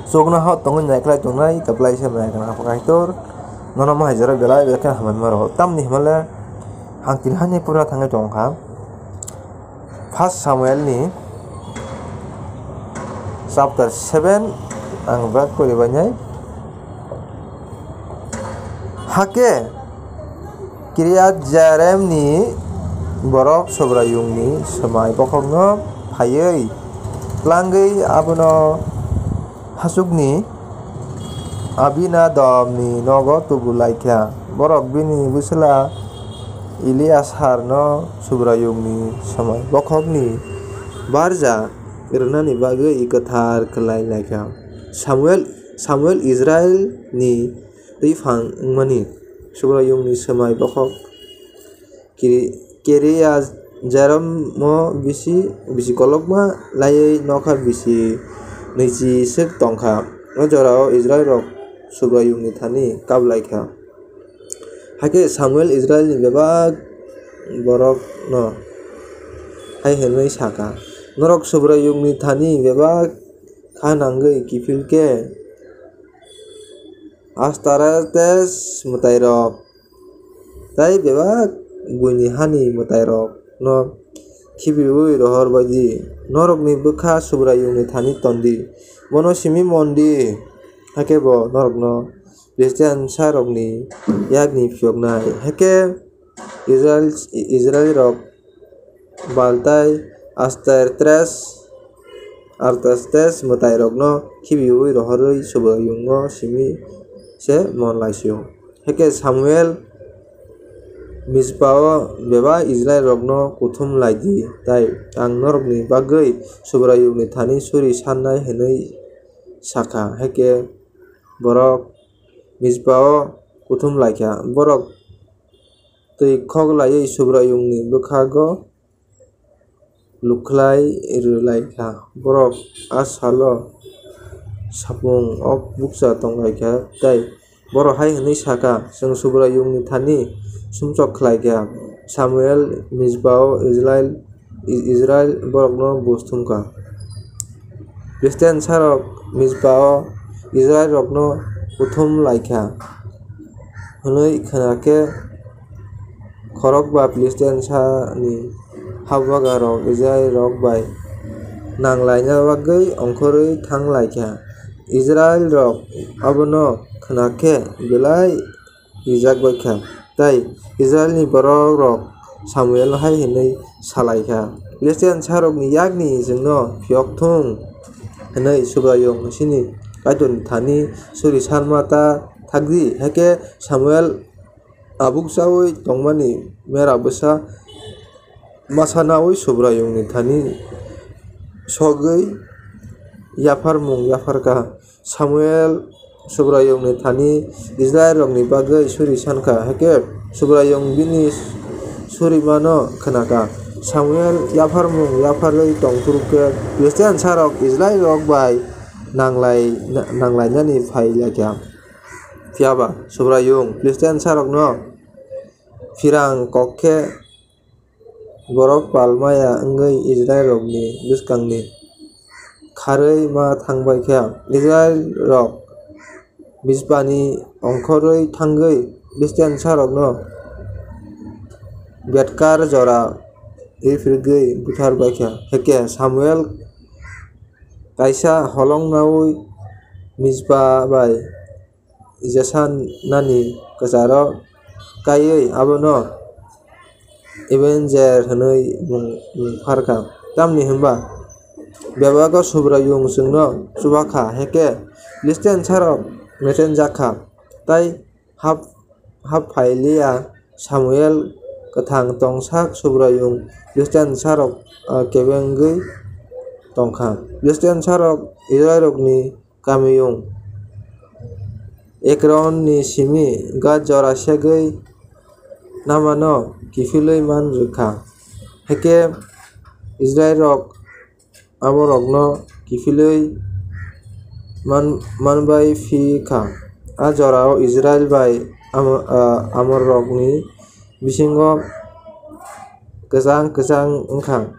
sogna hot tongon naiklai tongnai kaplai se mai kana pakai tor nono ma hajara belai bekan haman maro tamni himala hangtin hanye pura thangai tongkha first Samuel ni chapter 7 ang bak kori banyai hake Kiryat Jearim ni borok sobrayung ni semai pokokno phayei langgai abono hasukni abina domni nogo tubulaikya borok bini busla Ilias harno sobrayung ni semai pokokni barja irnani bagai ikathar kelai laikya Samuel Israel ni rifang mani sobrayung ni semai pokok Kiryat Jearim mo bisi kolokma lai nokar bisi neji sek tongkha ojorao Israel rok sobrayung ni thani kablaikha hake Samuel Israel ni bebak borok no hai henai saka norok sobrayung ni thani bebak khananggai kifilke Astartes mutairok tai bebak buini hani mutairok no khibiui rohor baidi norok ni bukha sobrayung ni thani tondi bono simi mondi hake bo norok no Christian sarok ni yakni phiyoknai hake Israel rok baltai Artastes mutairok no khibiui rohorui sobrayung no simi se mon laisio hake Samuel Mizpao beba Israel rok no kuthum laidi tai ang norok ni bagai sobrayung ni thani suri sannai henai saka hake borok Mizpao kuthum laikya borok tui khoglai sobrayung ni bukhago lukhlai rulaikha borok asalo sapung ok buksa tonglaikha tai borok hai henai saka jeng sobrayung ni thani sumchok khlaikha Samuel Mizpao Israel borok no busthumka Christian sarok Mizpao Israel rok no kuthum laikha hunoi khanake khorok ba Christian sa ni hawaga rok Israel rok bai nanglaina bagai ongkhorui thanglaikha Israel rok abono khanake belai rijak baikha tai Israel ni borok rok Samuel hai henai salaikha Christian sarok ni yakni jengno phiyokthung henai sobrayung sini kaitun thani suri sarmata thakdi hake Samuel abuksaui tongmani mera busa masanaui sobrayung ni thani sogui yafarmung yafarka Samuel sobrayung ni thani Israel rok ni bagai suri sanka hake sobrayung bini suri mano khanaka Samuel yafarmung yafarui tongturke Christian sarok Israel rok bai nanglainani phailakya phiaba sobrayung Christian sarok no firang kokkhe borok palmaya wngoi Israel rok ni bwskangni kharui ma thangbaikha Israel rok Mizpani ongkhorui thangoi Christian sarok no betkar jora rifrigui butharbaikha hake Samuel kaisa holongnaui Mizpa bai Jasan nani kacharo kaiui abono Avenger henui mungpharka tamni himba bebago sobrayung jengno chubakha hake Christian sarok metenjakha tai happhailia Samuel kathang tongsak sobrayung Christian sarok kebengui tongkha Christian sarok Israel rok ni kamiyung Ekron ni simi gad jora segui namano kifilui man rwkha hake Israel rok aborok no kifilui manbai phi kha a jorao Israel bai amor rok ni bisingo kwchang wngkha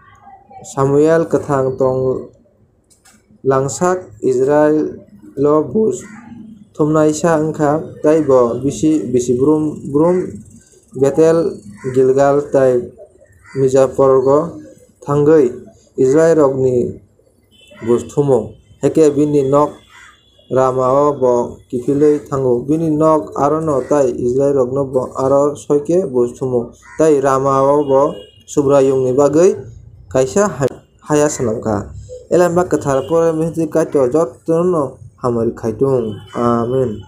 Samuel kathang tong langsak Israel lo bus thumnai sa wngkha tei bo bisi brum Bethel Gilgal tei Mizaporgo thangui Israel rokni bus thumo heke bini nok Ramao bo kifilui thango bini nok arono tei Israel rokno bo aro soike bus thumo tei Ramao bo subrayungni bagui kaisa haya swnamkha Elamba kwthar pore mihati kaito jotono hamori khaitung amen.